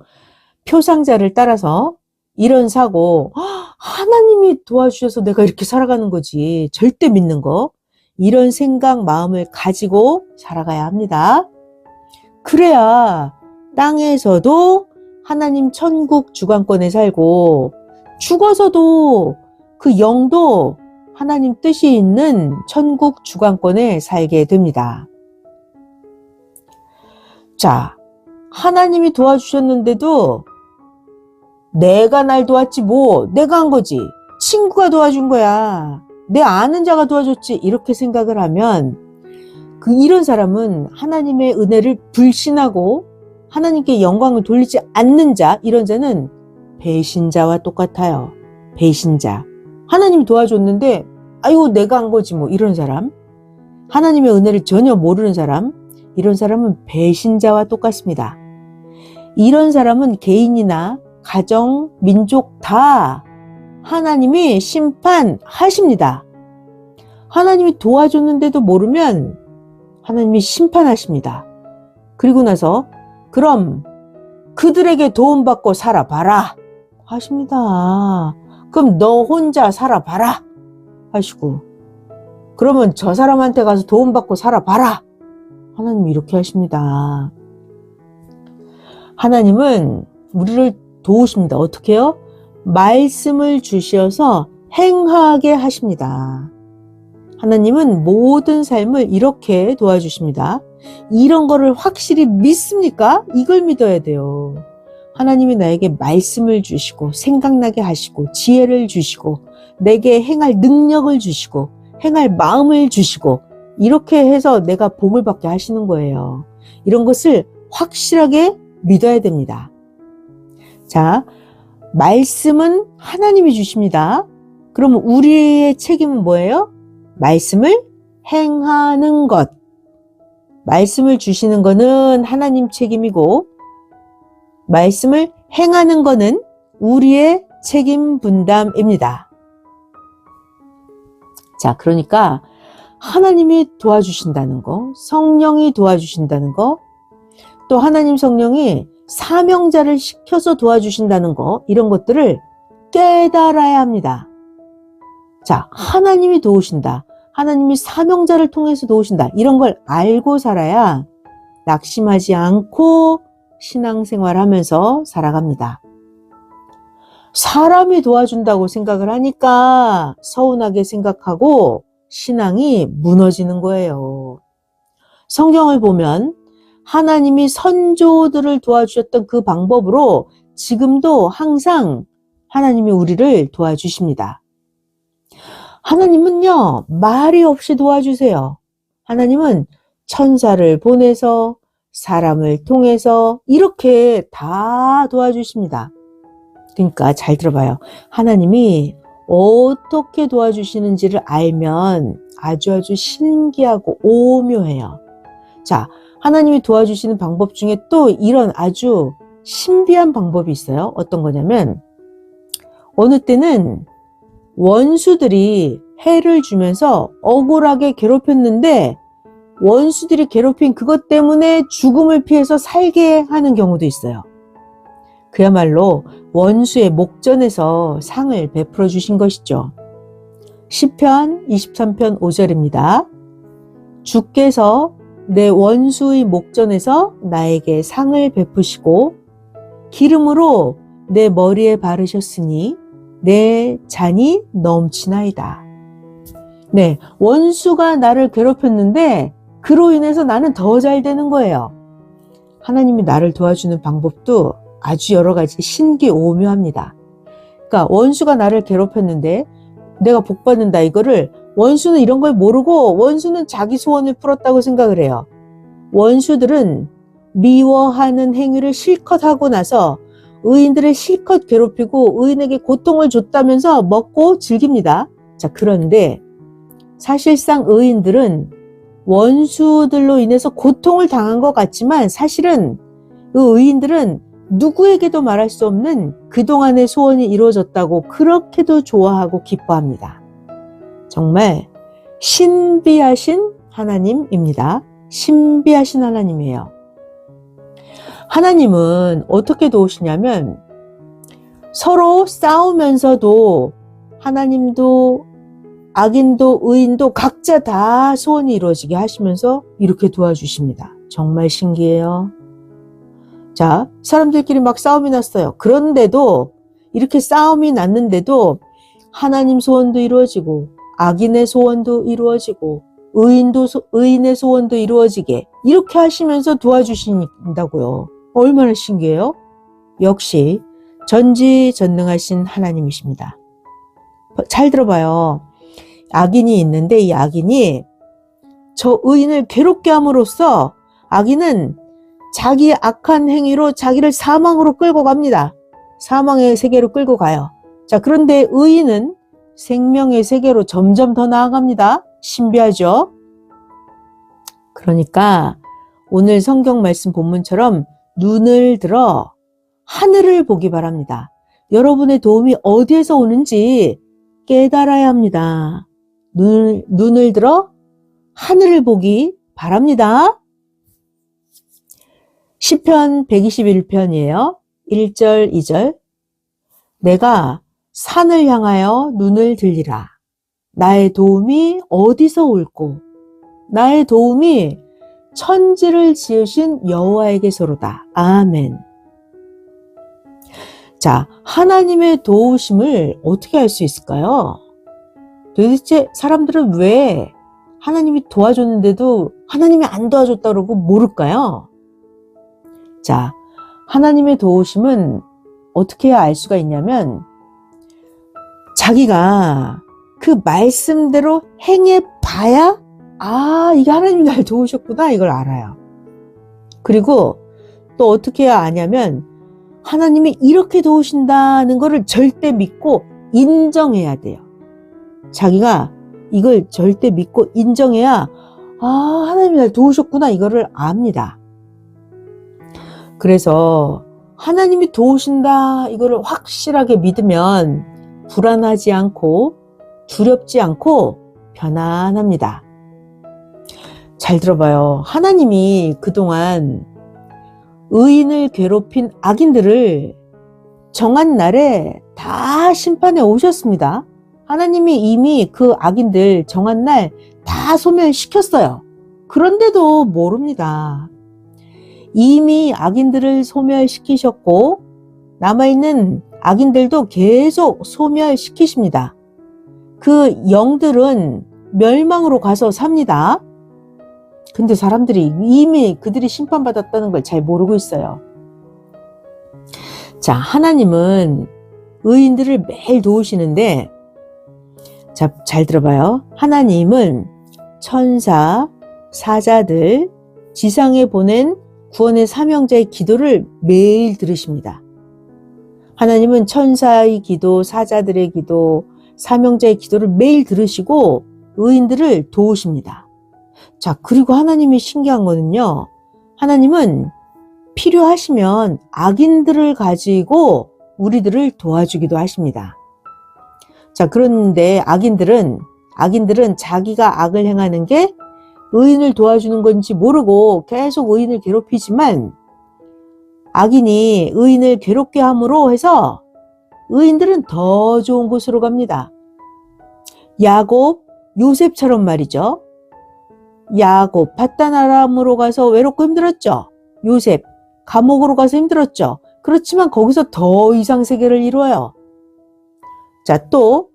표상자를 따라서 이런 사고, 하나님이 도와주셔서 내가 이렇게 살아가는 거지. 절대 믿는 거. 이런 생각, 마음을 가지고 살아가야 합니다. 그래야 땅에서도 하나님 천국 주관권에 살고, 죽어서도 그 영도 하나님 뜻이 있는 천국 주관권에 살게 됩니다. 자, 하나님이 도와주셨는데도 내가 날 도왔지 뭐, 내가 한 거지. 친구가 도와준 거야. 내 아는 자가 도와줬지. 이렇게 생각을 하면 이런 사람은 하나님의 은혜를 불신하고 하나님께 영광을 돌리지 않는 자, 이런 자는 배신자와 똑같아요. 배신자. 하나님이 도와줬는데 아이고 내가 한 거지 뭐, 이런 사람. 하나님의 은혜를 전혀 모르는 사람, 이런 사람은 배신자와 똑같습니다. 이런 사람은 개인이나 가정, 민족 다 하나님이 심판하십니다. 하나님이 도와줬는데도 모르면 하나님이 심판하십니다. 그리고 나서 그럼 그들에게 도움받고 살아봐라 하십니다. 그럼 너 혼자 살아봐라 하시고, 그러면 저 사람한테 가서 도움받고 살아봐라. 하나님이 이렇게 하십니다. 하나님은 우리를 도우십니다. 어떻게 해요? 말씀을 주셔서 행하게 하십니다. 하나님은 모든 삶을 이렇게 도와주십니다. 이런 거를 확실히 믿습니까? 이걸 믿어야 돼요. 하나님이 나에게 말씀을 주시고 생각나게 하시고 지혜를 주시고 내게 행할 능력을 주시고 행할 마음을 주시고 이렇게 해서 내가 복을 받게 하시는 거예요. 이런 것을 확실하게 믿어야 됩니다. 자, 말씀은 하나님이 주십니다. 그러면 우리의 책임은 뭐예요? 말씀을 행하는 것. 말씀을 주시는 거는 하나님 책임이고, 말씀을 행하는 거는 우리의 책임 분담입니다. 자, 그러니까 하나님이 도와주신다는 거, 성령이 도와주신다는 거, 또 하나님 성령이 사명자를 시켜서 도와주신다는 거, 이런 것들을 깨달아야 합니다. 자, 하나님이 도우신다. 하나님이 사명자를 통해서 도우신다. 이런 걸 알고 살아야 낙심하지 않고 신앙생활하면서 살아갑니다. 사람이 도와준다고 생각을 하니까 서운하게 생각하고 신앙이 무너지는 거예요. 성경을 보면 하나님이 선조들을 도와주셨던 그 방법으로 지금도 항상 하나님이 우리를 도와주십니다. 하나님은요, 말이 없이 도와주세요. 하나님은 천사를 보내서 사람을 통해서 이렇게 다 도와주십니다. 그러니까 잘 들어봐요. 하나님이 어떻게 도와주시는지를 알면 아주 신기하고 오묘해요. 자, 하나님이 도와주시는 방법 중에 또 이런 아주 신비한 방법이 있어요. 어떤 거냐면 어느 때는 원수들이 해를 주면서 억울하게 괴롭혔는데 원수들이 괴롭힌 그것 때문에 죽음을 피해서 살게 하는 경우도 있어요. 그야말로 원수의 목전에서 상을 베풀어 주신 것이죠. 시편 23편 5절입니다. 주께서 내 원수의 목전에서 나에게 상을 베푸시고 기름으로 내 머리에 바르셨으니 내 잔이 넘치나이다. 네, 원수가 나를 괴롭혔는데 그로 인해서 나는 더 잘 되는 거예요. 하나님이 나를 도와주는 방법도 아주 여러 가지 신기오묘합니다. 그러니까 원수가 나를 괴롭혔는데 내가 복받는다, 이거를 원수는 이런 걸 모르고 원수는 자기 소원을 풀었다고 생각을 해요. 원수들은 미워하는 행위를 실컷 하고 나서 의인들을 실컷 괴롭히고 의인에게 고통을 줬다면서 먹고 즐깁니다. 자, 그런데 사실상 의인들은 원수들로 인해서 고통을 당한 것 같지만 사실은 그 의인들은 누구에게도 말할 수 없는 그동안의 소원이 이루어졌다고 그렇게도 좋아하고 기뻐합니다. 정말 신비하신 하나님입니다. 신비하신 하나님이에요. 하나님은 어떻게 도우시냐면 서로 싸우면서도 하나님도 악인도 의인도 각자 다 소원이 이루어지게 하시면서 이렇게 도와주십니다. 정말 신기해요. 자, 사람들끼리 막 싸움이 났어요. 그런데도 이렇게 싸움이 났는데도 하나님 소원도 이루어지고 악인의 소원도 이루어지고 의인의 소원도 이루어지게 이렇게 하시면서 도와주신다고요. 얼마나 신기해요? 역시 전지전능하신 하나님이십니다. 잘 들어봐요. 악인이 있는데 이 악인이 저 의인을 괴롭게 함으로써 악인은 자기의 악한 행위로 자기를 사망으로 끌고 갑니다. 사망의 세계로 끌고 가요. 자, 그런데 의인은 생명의 세계로 점점 더 나아갑니다. 신비하죠? 그러니까 오늘 성경 말씀 본문처럼 눈을 들어 하늘을 보기 바랍니다. 여러분의 도움이 어디에서 오는지 깨달아야 합니다. 눈을 들어 하늘을 보기 바랍니다. 시편 121편이에요. 1절, 2절. 내가 산을 향하여 눈을 들리라. 나의 도움이 어디서 올꼬? 나의 도움이 천지를 지으신 여호와에게서로다. 아멘. 자, 하나님의 도우심을 어떻게 알 수 있을까요? 도대체 사람들은 왜 하나님이 도와줬는데도 하나님이 안 도와줬다 그러고 모를까요? 자, 하나님의 도우심은 어떻게 알 수가 있냐면 자기가 그 말씀대로 행해봐야 이게 하나님이 날 도우셨구나 이걸 알아요. 그리고 또 어떻게 해야 아냐면 하나님이 이렇게 도우신다는 거를 절대 믿고 인정해야 돼요. 자기가 이걸 절대 믿고 인정해야 하나님이 날 도우셨구나 이거를 압니다. 그래서 하나님이 도우신다 이거를 확실하게 믿으면 불안하지 않고 두렵지 않고 편안합니다. 잘 들어봐요. 하나님이 그동안 의인을 괴롭힌 악인들을 정한 날에 다 심판해 오셨습니다. 하나님이 이미 그 악인들 정한 날 다 소멸시켰어요. 그런데도 모릅니다. 이미 악인들을 소멸시키셨고 남아있는 악인들도 계속 소멸시키십니다. 그 영들은 멸망으로 가서 삽니다. 근데 사람들이 이미 그들이 심판받았다는 걸 잘 모르고 있어요. 자, 하나님은 의인들을 매일 도우시는데 자, 잘 들어봐요. 하나님은 천사, 사자들, 지상에 보낸 구원의 사명자의 기도를 매일 들으십니다. 하나님은 천사의 기도, 사자들의 기도, 사명자의 기도를 매일 들으시고 의인들을 도우십니다. 자, 그리고 하나님이 신기한 거는요. 하나님은 필요하시면 악인들을 가지고 우리들을 도와주기도 하십니다. 자, 그런데 악인들은 자기가 악을 행하는 게 의인을 도와주는 건지 모르고 계속 의인을 괴롭히지만 악인이 의인을 괴롭게 함으로 해서 의인들은 더 좋은 곳으로 갑니다. 야곱, 요셉처럼 말이죠. 야곱, 밧단 아람으로 가서 외롭고 힘들었죠. 요셉, 감옥으로 가서 힘들었죠. 그렇지만 거기서 더 이상 세계를 이루어요. 자, 또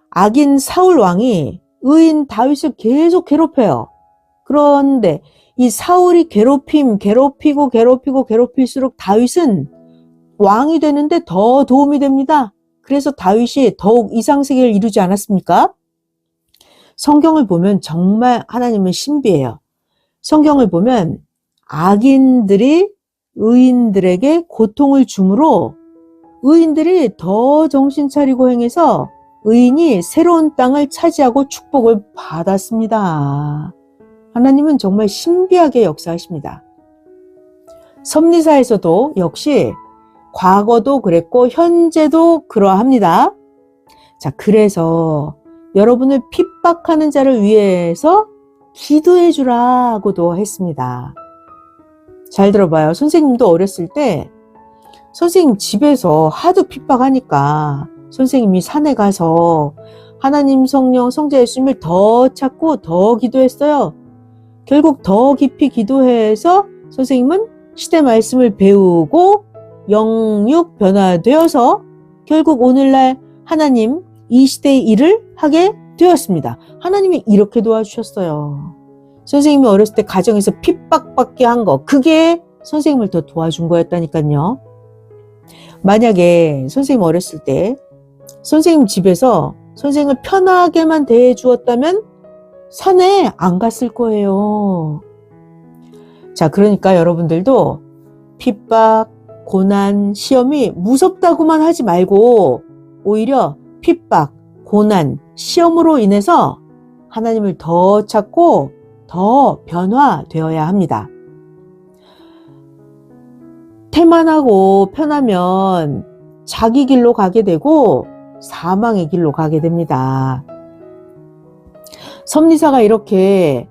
악인 사울 왕이 의인 다윗을 계속 괴롭혀요. 그런데 이 사울이 괴롭힐수록 다윗은 왕이 되는데 더 도움이 됩니다. 그래서 다윗이 더욱 이상세계를 이루지 않았습니까? 성경을 보면 정말 하나님은 신비해요. 성경을 보면 악인들이 의인들에게 고통을 주므로 의인들이 더 정신 차리고 행해서 의인이 새로운 땅을 차지하고 축복을 받았습니다. 하나님은 정말 신비하게 역사하십니다. 섭리사에서도 역시 과거도 그랬고 현재도 그러합니다. 자, 그래서 여러분을 핍박하는 자를 위해서 기도해 주라고도 했습니다. 잘 들어봐요. 선생님도 어렸을 때 선생님 집에서 하도 핍박하니까 선생님이 산에 가서 하나님, 성령, 성자 예수님을 더 찾고 더 기도했어요. 결국 더 깊이 기도해서 선생님은 시대 말씀을 배우고 영육 변화되어서 결국 오늘날 하나님 이 시대의 일을 하게 되었습니다. 하나님이 이렇게 도와주셨어요. 선생님이 어렸을 때 가정에서 핍박받게 한 거, 그게 선생님을 더 도와준 거였다니까요. 만약에 선생님 어렸을 때 선생님 집에서 선생님을 편하게만 대해 주었다면 산에 안 갔을 거예요. 자, 그러니까 여러분들도 핍박, 고난, 시험이 무섭다고만 하지 말고 오히려 핍박, 고난, 시험으로 인해서 하나님을 더 찾고 더 변화되어야 합니다. 태만하고 편하면 자기 길로 가게 되고 사망의 길로 가게 됩니다. 섭리사가 이렇게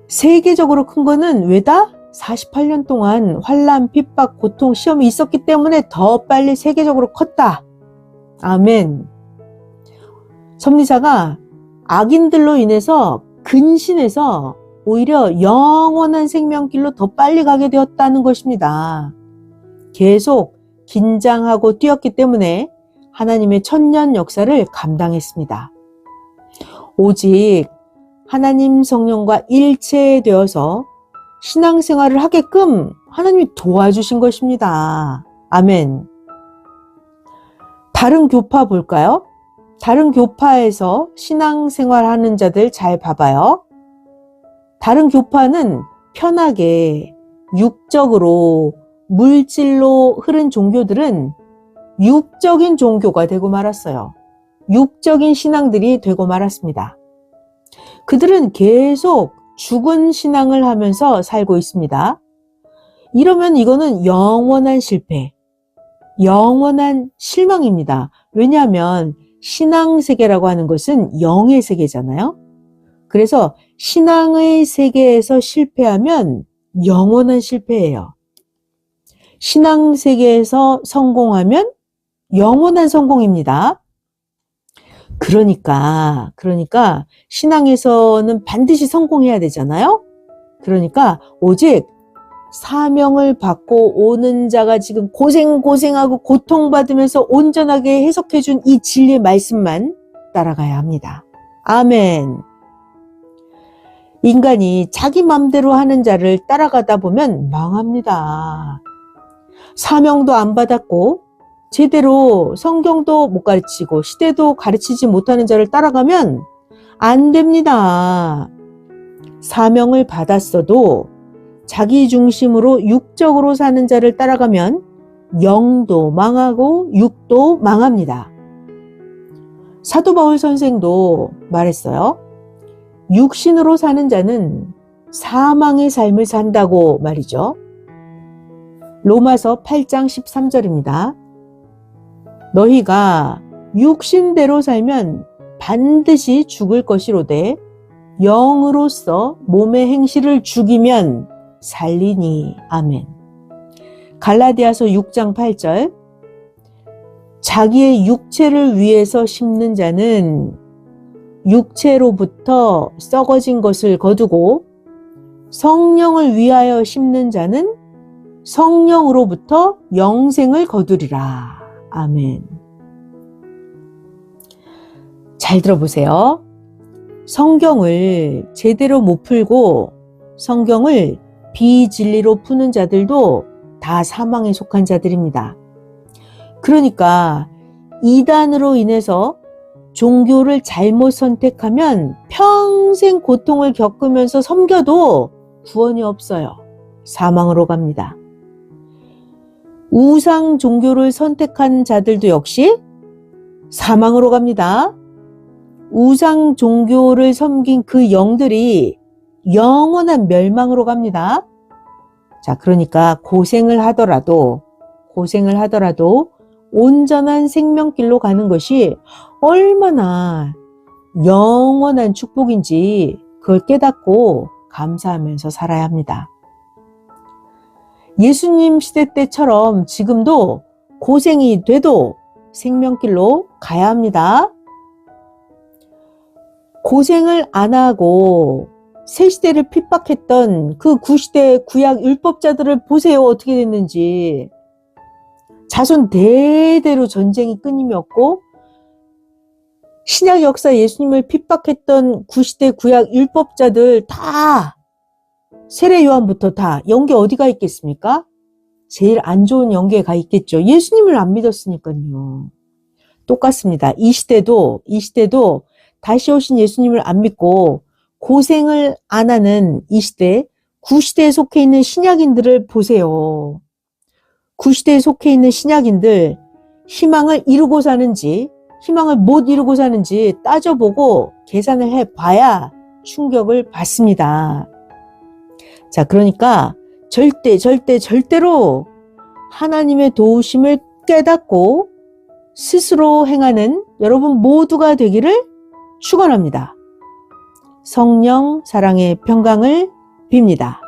세계적으로 큰 거는 왜다? 48년 동안 환난, 핍박, 고통, 시험이 있었기 때문에 더 빨리 세계적으로 컸다. 아멘. 섭리사가 악인들로 인해서 근신해서 오히려 영원한 생명길로 더 빨리 가게 되었다는 것입니다. 계속 긴장하고 뛰었기 때문에 하나님의 천년 역사를 감당했습니다. 오직 하나님 성령과 일체되어서 신앙생활을 하게끔 하나님이 도와주신 것입니다. 아멘. 다른 교파 볼까요? 다른 교파에서 신앙생활하는 자들 잘 봐봐요. 다른 교파는 편하게 육적으로 물질로 흐른 종교들은 육적인 종교가 되고 말았어요. 육적인 신앙들이 되고 말았습니다. 그들은 계속 죽은 신앙을 하면서 살고 있습니다. 이러면 이거는 영원한 실패, 영원한 실망입니다. 왜냐하면 신앙세계라고 하는 것은 영의 세계잖아요. 그래서 신앙의 세계에서 실패하면 영원한 실패예요. 신앙세계에서 성공하면 영원한 성공입니다. 그러니까 신앙에서는 반드시 성공해야 되잖아요. 그러니까 오직 사명을 받고 오는 자가 지금 고생하고 고통받으면서 온전하게 해석해준 이 진리의 말씀만 따라가야 합니다. 아멘. 인간이 자기 맘대로 하는 자를 따라가다 보면 망합니다. 사명도 안 받았고 제대로 성경도 못 가르치고 시대도 가르치지 못하는 자를 따라가면 안 됩니다. 사명을 받았어도 자기 중심으로 육적으로 사는 자를 따라가면 영도 망하고 육도 망합니다. 사도 바울 선생도 말했어요. 육신으로 사는 자는 사망의 삶을 산다고 말이죠. 로마서 8장 13절입니다. 너희가 육신대로 살면 반드시 죽을 것이로되 영으로서 몸의 행실을 죽이면 살리니. 아멘. 갈라디아서 6장 8절. 자기의 육체를 위해서 심는 자는 육체로부터 썩어진 것을 거두고 성령을 위하여 심는 자는 성령으로부터 영생을 거두리라. 아멘. 잘 들어보세요. 성경을 제대로 못 풀고 성경을 비진리로 푸는 자들도 다 사망에 속한 자들입니다. 그러니까 이단으로 인해서 종교를 잘못 선택하면 평생 고통을 겪으면서 섬겨도 구원이 없어요. 사망으로 갑니다. 우상 종교를 선택한 자들도 역시 사망으로 갑니다. 우상 종교를 섬긴 그 영들이 영원한 멸망으로 갑니다. 자, 그러니까 고생을 하더라도 온전한 생명길로 가는 것이 얼마나 영원한 축복인지 그걸 깨닫고 감사하면서 살아야 합니다. 예수님 시대 때처럼 지금도 고생이 돼도 생명길로 가야 합니다. 고생을 안 하고 새 시대를 핍박했던 그 구시대 구약 율법자들을 보세요. 어떻게 됐는지. 자손 대대로 전쟁이 끊임이 없고 신약 역사 예수님을 핍박했던 구시대 구약 율법자들 다 세례 요한부터 다 영계 어디가 있겠습니까? 제일 안 좋은 영계에 가 있겠죠. 예수님을 안 믿었으니까요. 똑같습니다. 이 시대도 다시 오신 예수님을 안 믿고 고생을 안 하는 이 시대, 구시대에 속해 있는 신약인들을 보세요. 구시대에 속해 있는 신약인들 희망을 이루고 사는지 희망을 못 이루고 사는지 따져보고 계산을 해봐야 충격을 받습니다. 자, 그러니까 절대로 하나님의 도우심을 깨닫고 스스로 행하는 여러분 모두가 되기를 축원합니다. 성령 사랑의 평강을 빕니다.